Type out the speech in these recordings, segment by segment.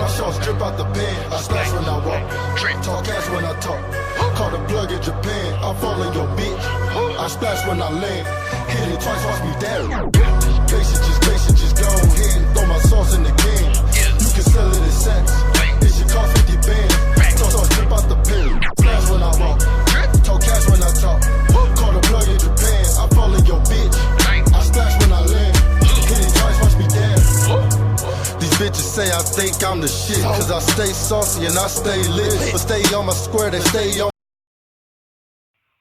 My shots drip out the pen, I splash when I walk. Talk cash when I talk. Call the plug in Japan, I fall in your bitch. I splash when I land. Hit it twice, watch me down. Patient, just go ahead. Throw my sauce in the can. You can sell it in sacks. It should cost 50 bands. Sauce drip out the pen. Splash when I walk. Talk cash when I talk. Call the plug in Japan, I fall in your bitch. I splash when I land. Hit it twice, watch me dance. These bitches say I think I'm the shit, cause I stay saucy and I stay lit. But stay on my square, they stay on.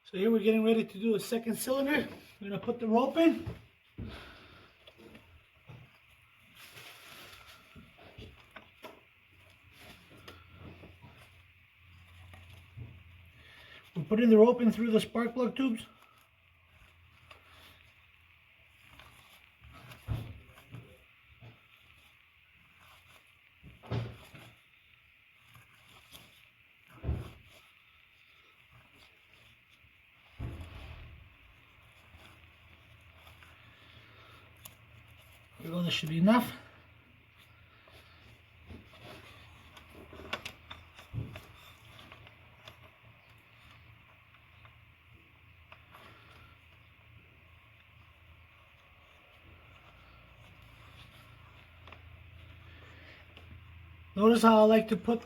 So here we're getting ready to do a second cylinder. We're gonna put the rope in. We're putting the rope in through the spark plug tubes. There we go, this should be enough. Notice how I like to put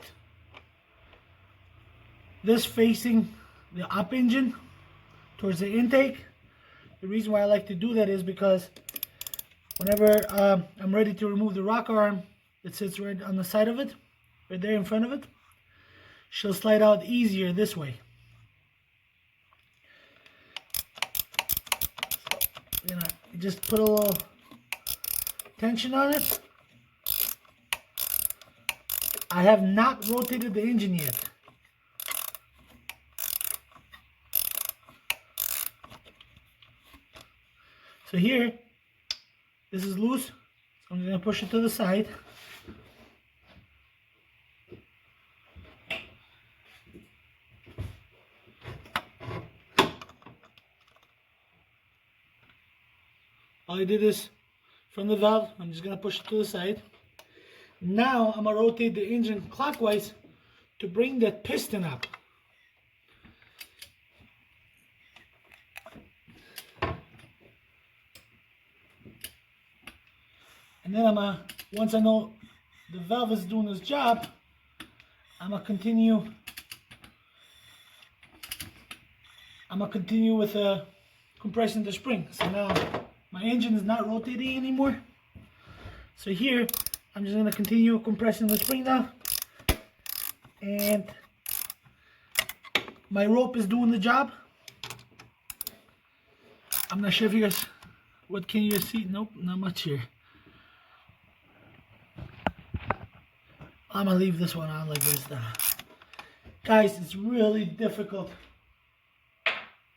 this facing the up engine towards the intake. The reason why I like to do that is because whenever I'm ready to remove the rocker arm, it sits right on the side of it, right there in front of it. She'll slide out easier this way. So, just put a little tension on it. I have not rotated the engine yet. So here, this is loose, so I'm going to push it to the side. All I did is, from the valve, I'm just going to push it to the side. Now I'm going to rotate the engine clockwise to bring that piston up. And then once I know the valve is doing its job, I'm going to continue with compressing the spring. So now my engine is not rotating anymore. So here, I'm just going to continue compressing the spring now. And my rope is doing the job. I'm not sure if you guys, what can you guys see? Nope, not much here. I'm going to leave this one on like this now. Guys, it's really difficult.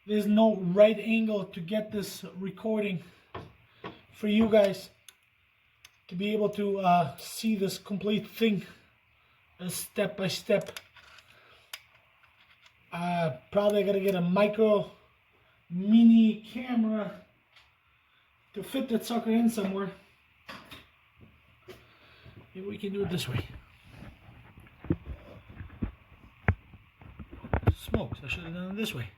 There's no right angle to get this recording for you guys to be able to see this complete thing step by step. Probably I gotta get a micro mini camera to fit that sucker in somewhere. Maybe we can do it this way. Smokes, I should have done it this way.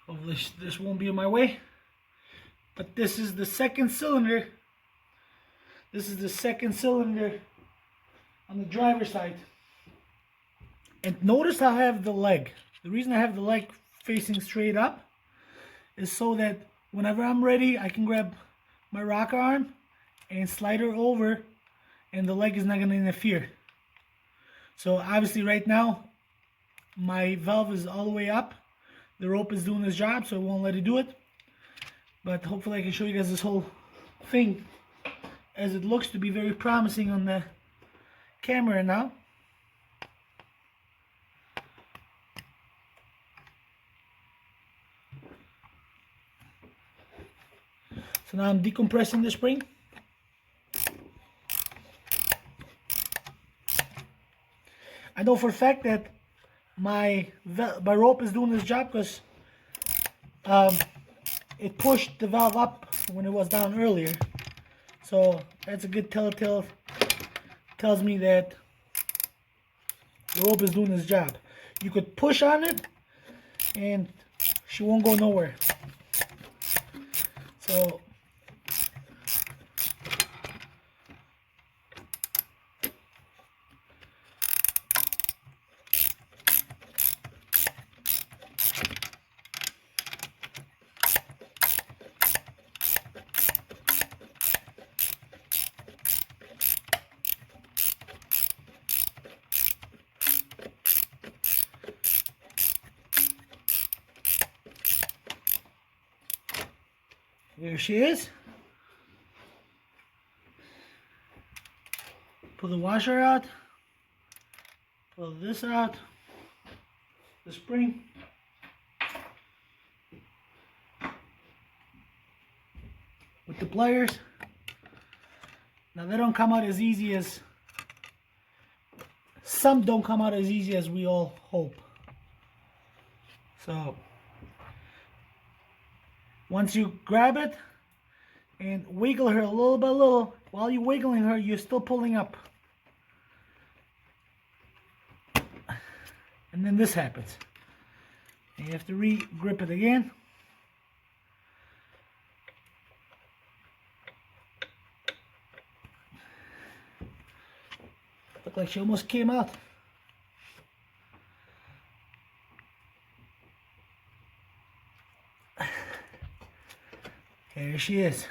Hopefully this won't be in my way. But this is the second cylinder. This is the second cylinder on the driver's side. And notice how I have the leg. The reason I have the leg facing straight up is so that whenever I'm ready, I can grab my rocker arm and slide her over and the leg is not going to interfere. So obviously right now my valve is all the way up. The rope is doing its job, so I won't let it do it. But hopefully I can show you guys this whole thing, as it looks to be very promising on the camera now. So now I'm decompressing the spring. I know for a fact that my rope is doing this job because it pushed the valve up when it was down earlier. So that's a good telltale. Tells me that the rope is doing its job. You could push on it and she won't go nowhere. So there she is. Pull the washer out. Pull this out. The spring. With the pliers. Now they don't come out as easy as, some don't come out as easy as we all hope. So once you grab it and wiggle her little by little, while you're wiggling her, you're still pulling up. And then this happens. And you have to re-grip it again. Looked like she almost came out. There she is.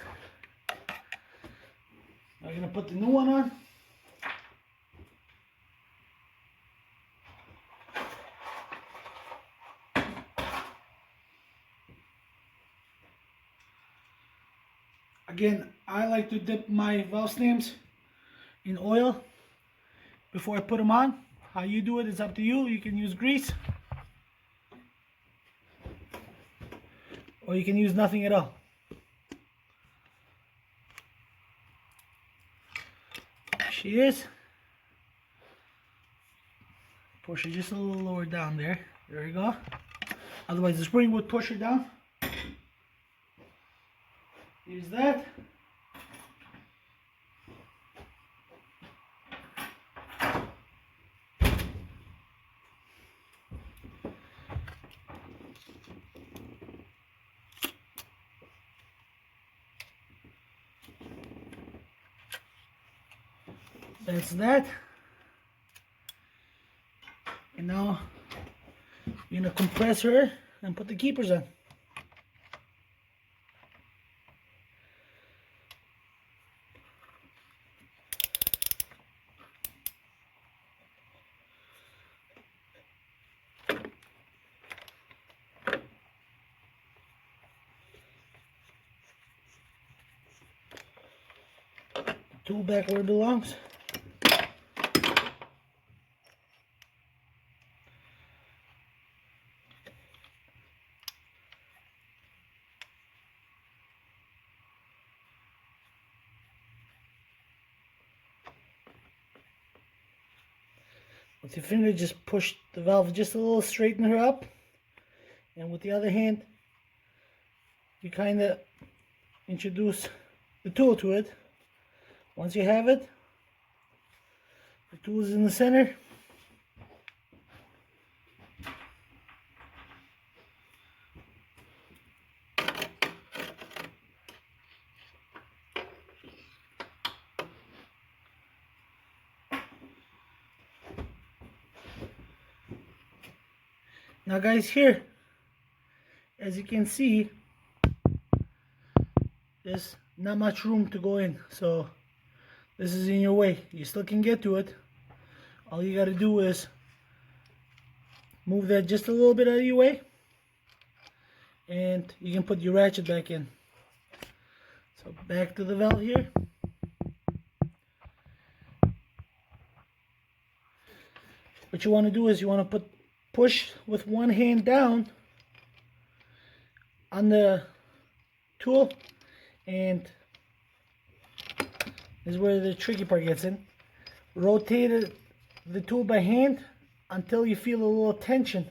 I'm gonna put the new one on. Again, I like to dip my valve stems in oil before I put them on. How you do it is up to you. You can use grease or you can use nothing at all. She is. Push her just a little lower down there. There we go. Otherwise the spring would push her down. Use that. That's that. And now you're gonna compress her and put the keepers on. Tool back where it belongs. With your finger, just push the valve just a little, straighten her up, and with the other hand you kind of introduce the tool to it. Once you have it, the tool is in the center. Now guys, here, as you can see, there's not much room to go in, so this is in your way. You still can get to it. All you got to do is move that just a little bit out of your way, and you can put your ratchet back in. So back to the valve here. What you want to do is you want to push with one hand down on the tool, and this is where the tricky part gets in. Rotate the tool by hand until you feel a little tension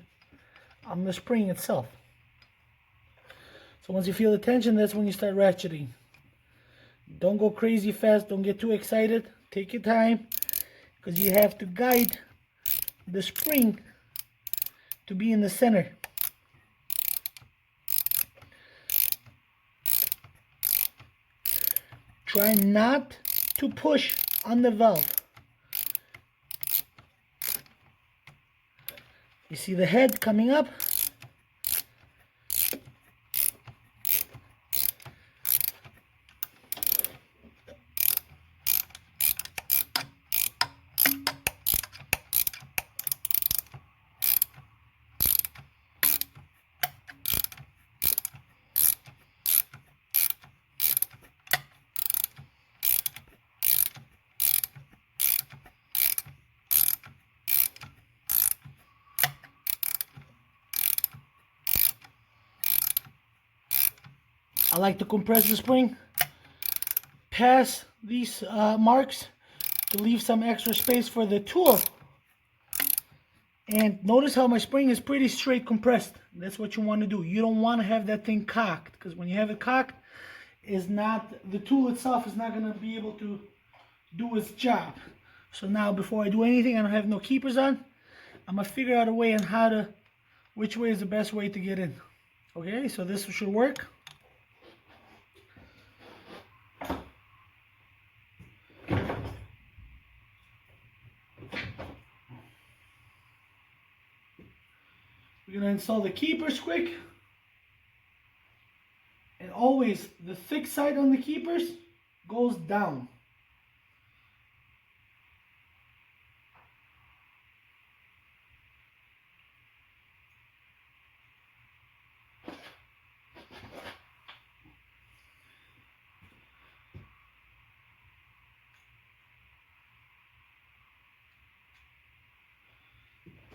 on the spring itself. So once you feel the tension, that's when you start ratcheting. Don't go crazy fast, don't get too excited. Take your time, because you have to guide the spring to be in the center. Try not to push on the valve. You see the head coming up? I like to compress the spring past these marks to leave some extra space for the tool. And notice how my spring is pretty straight compressed. That's what you want to do. You don't want to have that thing cocked, because when you have it cocked, the tool itself is not going to be able to do its job. So now, before I do anything, I don't have no keepers on. I'm going to figure out a way on which way is the best way to get in. Okay, so this should work. We're going to install the keepers quick. And always, the thick side on the keepers goes down.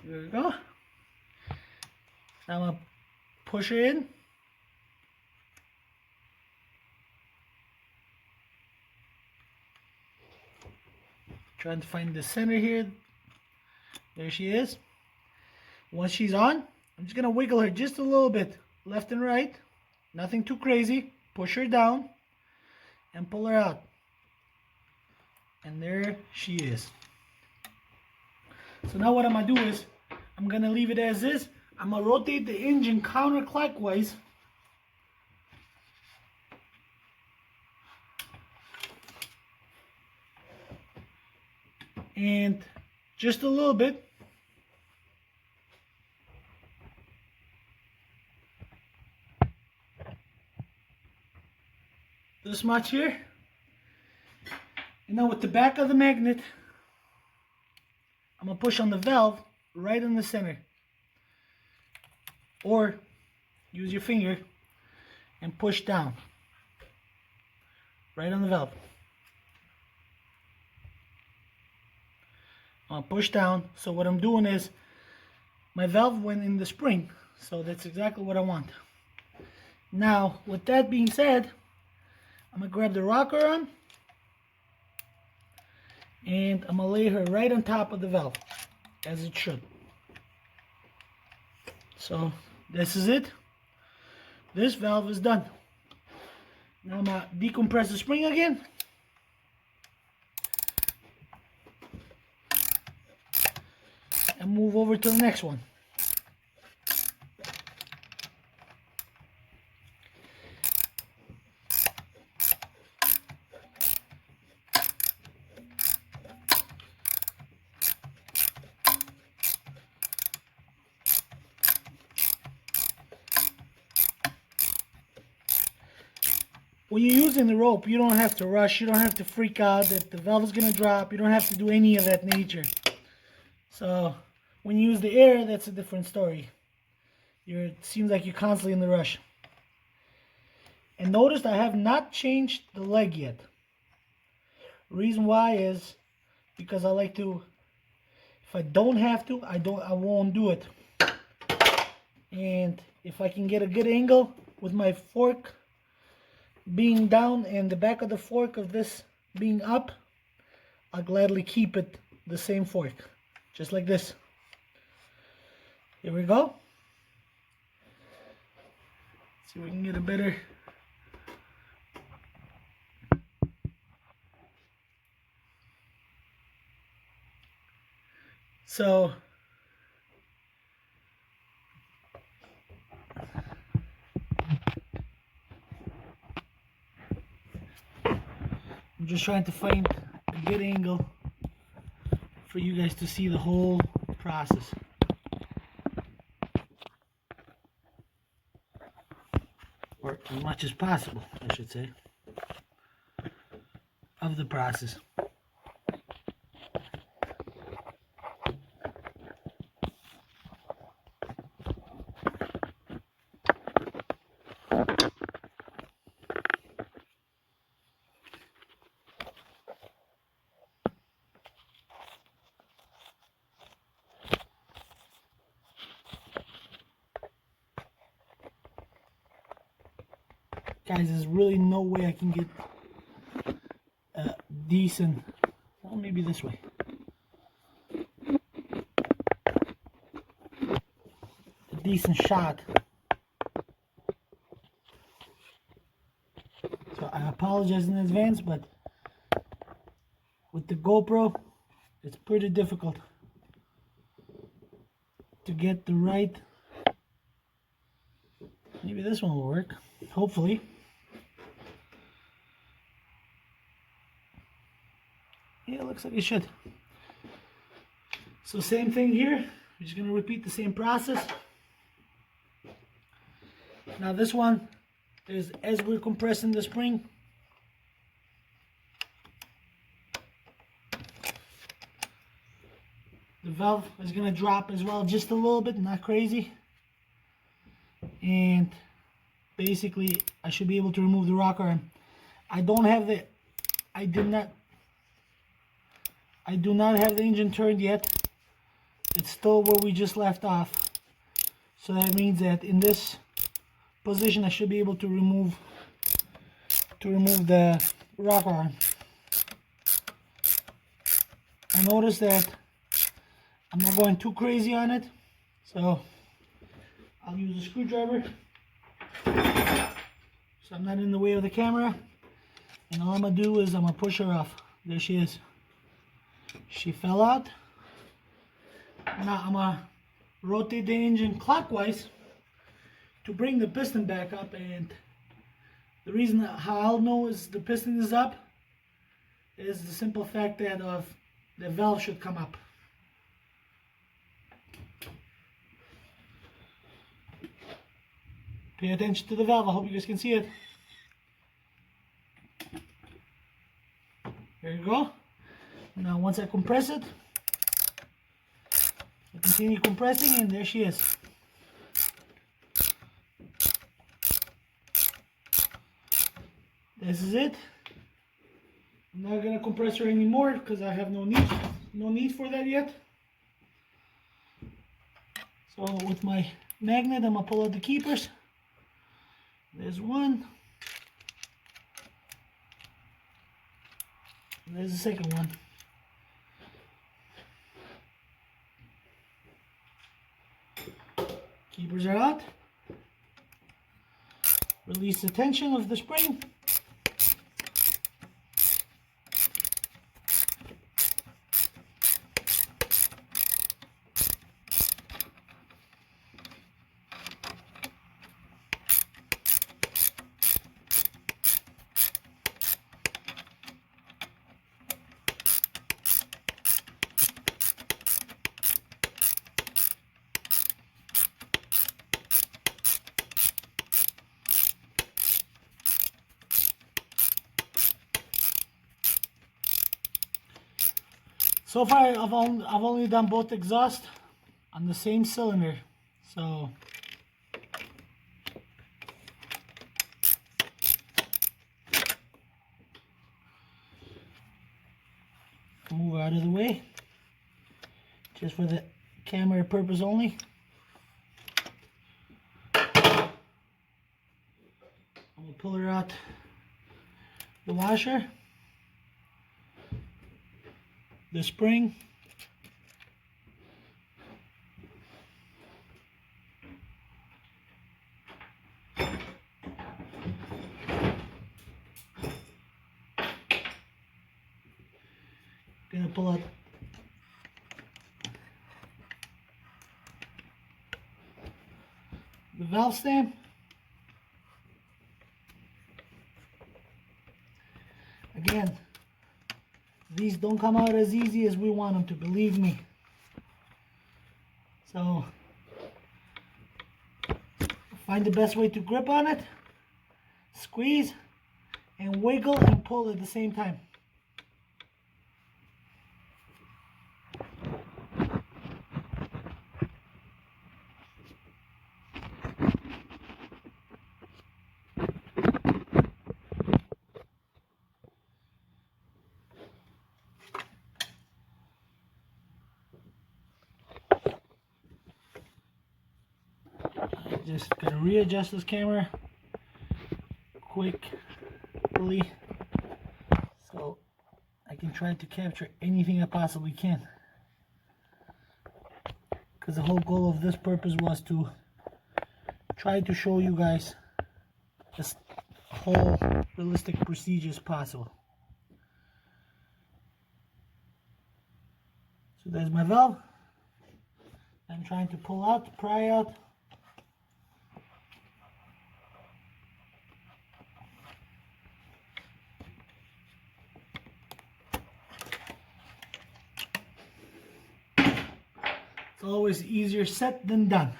There we go. Now I'm going to push her in. Trying to find the center here. There she is. Once she's on, I'm just going to wiggle her just a little bit, left and right. Nothing too crazy. Push her down and pull her out. And there she is. So now what I'm going to do is, I'm going to leave it as is. I'm going to rotate the engine counterclockwise. And just a little bit. This much here. And now with the back of the magnet, I'm going to push on the valve right in the center. Or use your finger and push down right on the valve. I'll push down. So what I'm doing is, my valve went in the spring, so that's exactly what I want. Now with that being said, I'm gonna grab the rocker arm and I'm gonna lay her right on top of the valve, as it should. So this is it. This valve is done. Now I'm gonna decompress the spring again. And move over to the next one. When you're using the rope, you don't have to rush, you don't have to freak out that the valve is going to drop, you don't have to do any of that nature. So when you use the air, that's a different story. It seems like you're constantly in the rush. And notice I have not changed the leg yet. Reason why is because I like to, if I don't have to, I won't do it. And if I can get a good angle with my fork being down and the back of the fork of this being up, I'll gladly keep it the same fork, just like this. Here we go. See if we can get a better. So I'm just trying to find a good angle for you guys to see the whole process. Or as much as possible, I should say, of the process. Guys, there's really no way I can get a decent, well, maybe this way. A decent shot. So I apologize in advance, but with the GoPro, it's pretty difficult to get the right. Maybe this one will work, hopefully. Yeah, it looks like it should. So same thing here. We're just going to repeat the same process. Now this one is as we're compressing the spring. The valve is going to drop as well, just a little bit, not crazy. And basically I should be able to remove the rocker arm. I do not have the engine turned yet. It's still where we just left off. So that means that in this position I should be able to remove the rocker arm. I noticed that I'm not going too crazy on it, so I'll use a screwdriver so I'm not in the way of the camera, and all I'm gonna do is I'm gonna push her off. There she is. She fell out. Now I'm gonna rotate the engine clockwise to bring the piston back up, and the reason how I'll know is the piston is up is the simple fact that the valve should come up. Pay attention to the valve. I hope you guys can see it. There you go. Now once I compress it, I continue compressing, and there she is. This is it. I'm not gonna compress her anymore because I have no need for that yet. So with my magnet, I'm gonna pull out the keepers. There's one. And there's the second one. Keepers are out. Release the tension of the spring. So far, I've only done both exhaust on the same cylinder, so move out of the way, just for the camera purpose only. I'm gonna pull her out the washer. The spring, gonna pull out the valve stem. Again, these don't come out as easy as we want them to, believe me. So find the best way to grip on it, squeeze, and wiggle and pull at the same time. Just gotta readjust this camera quickly so I can try to capture anything I possibly can, because the whole goal of this purpose was to try to show you guys this whole realistic procedure as possible. So there's my valve. I'm trying to pull out, pry out. It's always easier said than done.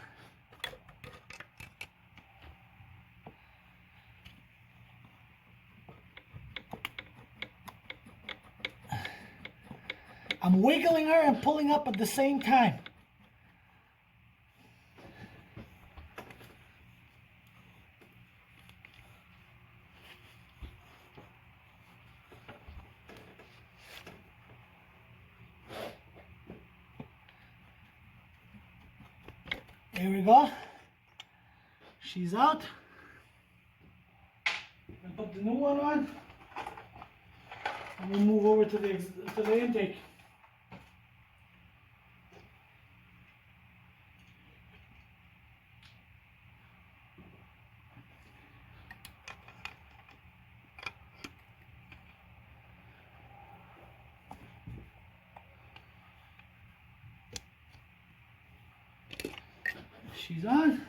I'm wiggling her and pulling up at the same time. There we go. She's out. I put the new one on. And we'll move over to the intake. She's on.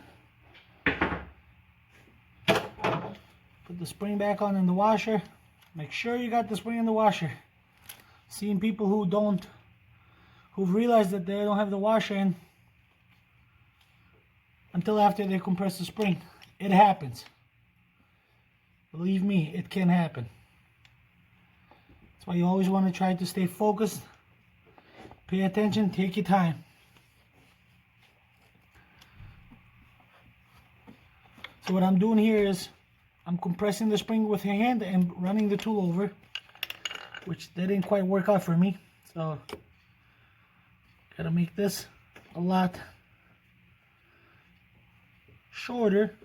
Put the spring back on in the washer. Make sure you got the spring in the washer. Seeing people who've realized that they don't have the washer in until after they compress the spring. It happens. Believe me, it can happen. That's why you always want to try to stay focused. Pay attention, take your time. So what I'm doing here is I'm compressing the spring with hand and running the tool over, which that didn't quite work out for me. So gotta make this a lot shorter.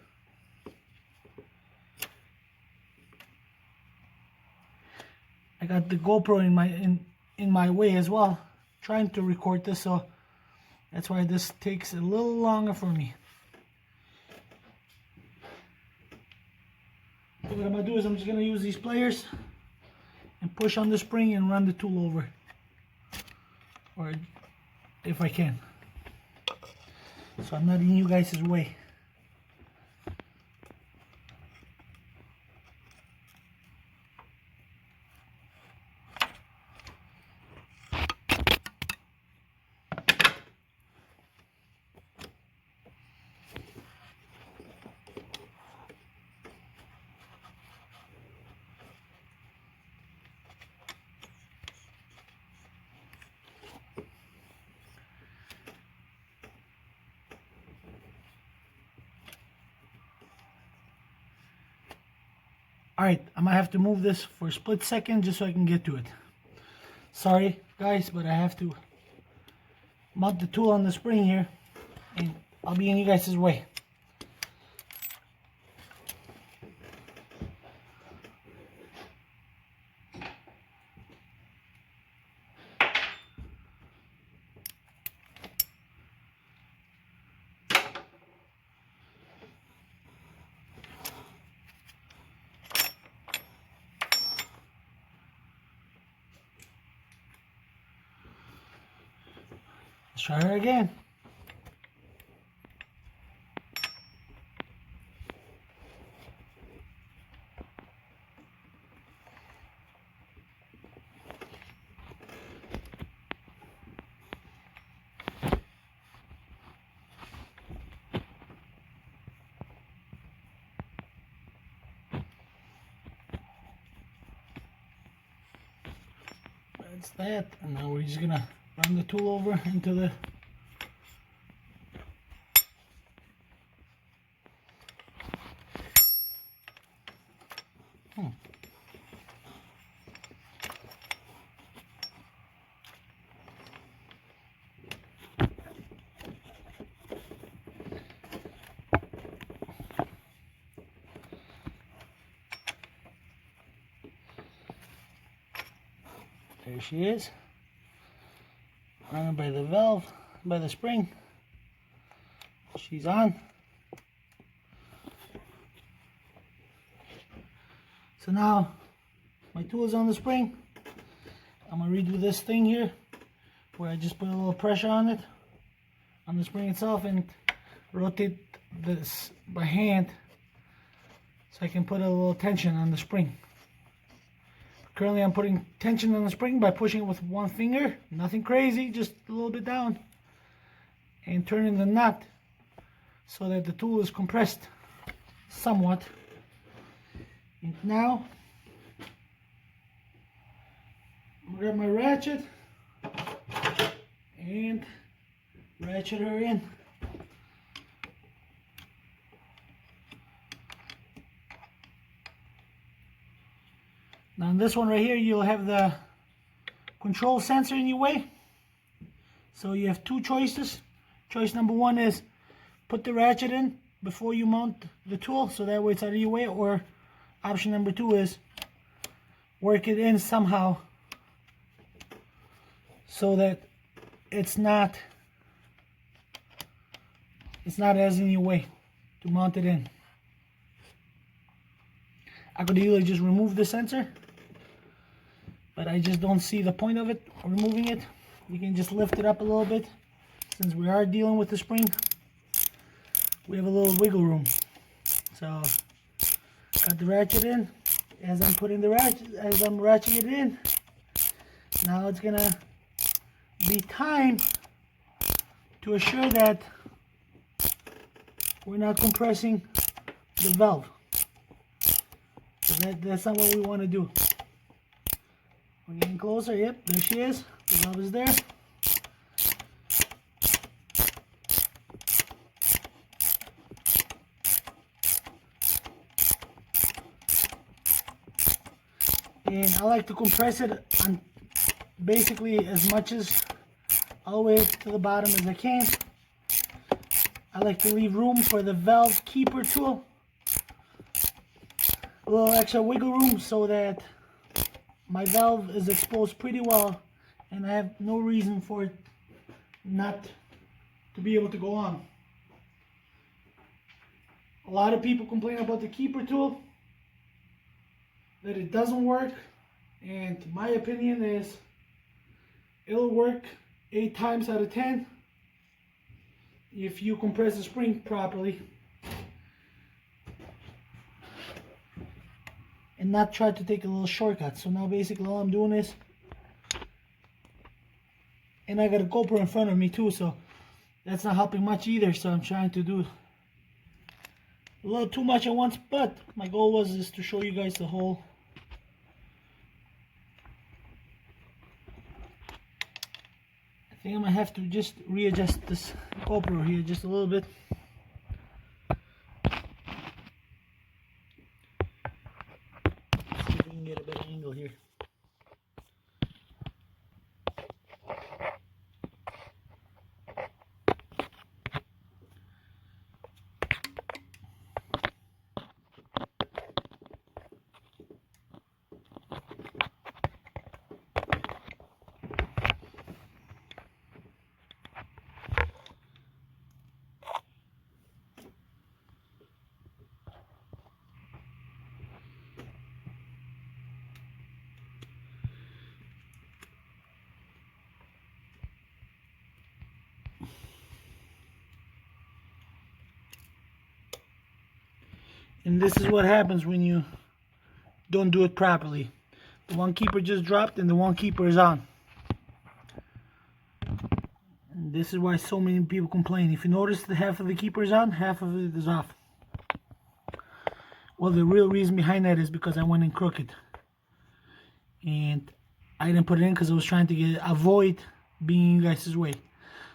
I got the GoPro in my way as well, trying to record this, so that's why this takes a little longer for me. So what I'm going to do is I'm just going to use these pliers and push on the spring and run the tool over, or if I can, so I'm not in you guys' way. Alright, I'm gonna have to move this for a split second just so I can get to it. Sorry guys, but I have to mount the tool on the spring here and I'll be in you guys' way. Let's try her again. That's that, and now we're just gonna run the tool over into the There she is, running by the valve, by the spring. She's on. So now my tool is on the spring. I'm gonna redo this thing here where I just put a little pressure on it, on the spring itself, and rotate this by hand so I can put a little tension on the spring. Currently I'm putting tension on the spring by pushing it with one finger, nothing crazy, just a little bit down, and turning the nut so that the tool is compressed somewhat. And now I'm gonna grab my ratchet and ratchet her in. Now on this one right here, you'll have the control sensor in your way. So you have two choices. Choice number one is put the ratchet in before you mount the tool, so that way it's out of your way. Or option number two is work it in somehow so that it's not as in your way to mount it in. I could either just remove the sensor, but I just don't see the point of it, removing it. You can just lift it up a little bit. Since we are dealing with the spring, we have a little wiggle room. So, got the ratchet in. As I'm putting the ratchet, as I'm ratcheting it in, now it's gonna be time to assure that we're not compressing the valve. So that's not what we want to do. We're getting closer. Yep, there she is. The valve is there. And I like to compress it on basically as much as all the way to the bottom as I can. I like to leave room for the valve keeper tool. A little extra wiggle room so that my valve is exposed pretty well and I have no reason for it not to be able to go on. A lot of people complain about the keeper tool, that it doesn't work, and my opinion is it'll work 8 times out of 10 if you compress the spring properly and not try to take a little shortcut. So now basically all I'm doing is, and I got a GoPro in front of me too, so that's not helping much either. So I'm trying to do a little too much at once, but my goal was just to show you guys the whole I think I'm gonna have to just readjust this GoPro here just a little bit. See if we can get a better angle here. And this is what happens when you don't do it properly. The one keeper just dropped and the one keeper is on. And this is why so many people complain. If you notice that half of the keeper is on, half of it is off. Well, the real reason behind that is because I went in crooked. And I didn't put it in because I was trying to avoid being in you guys' way.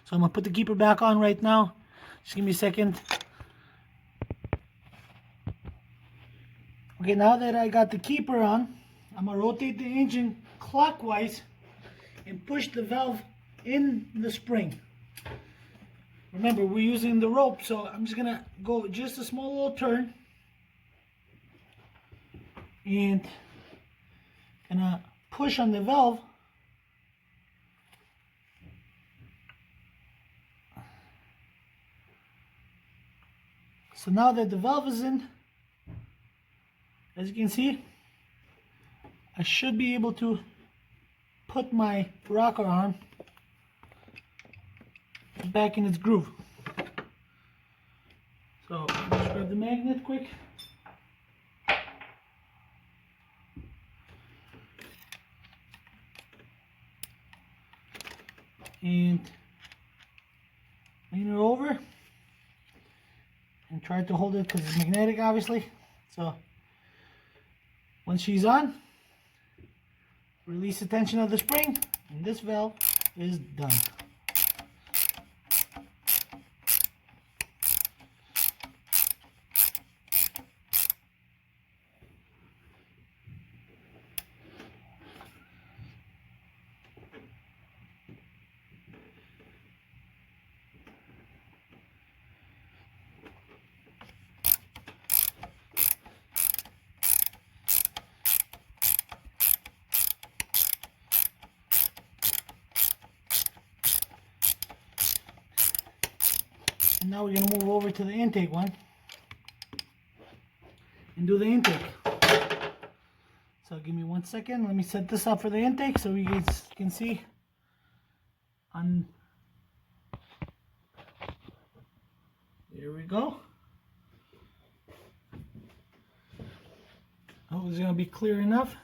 So I'm going to put the keeper back on right now. Just give me a second. Okay, now that I got the keeper on, I'm going to rotate the engine clockwise and push the valve in the spring. Remember, we're using the rope, so I'm just going to go just a small little turn. And gonna push on the valve. So now that the valve is in, as you can see, I should be able to put my rocker arm back in its groove. So just grab the magnet quick. And lean it over and try to hold it because it's magnetic, obviously. So once she's on, release the tension of the spring and this valve is done. And now we're going to move over to the intake one and do the intake. So give me 1 second. Let me set this up for the intake so you guys can see. There we go. Oh, it's going to be clear enough.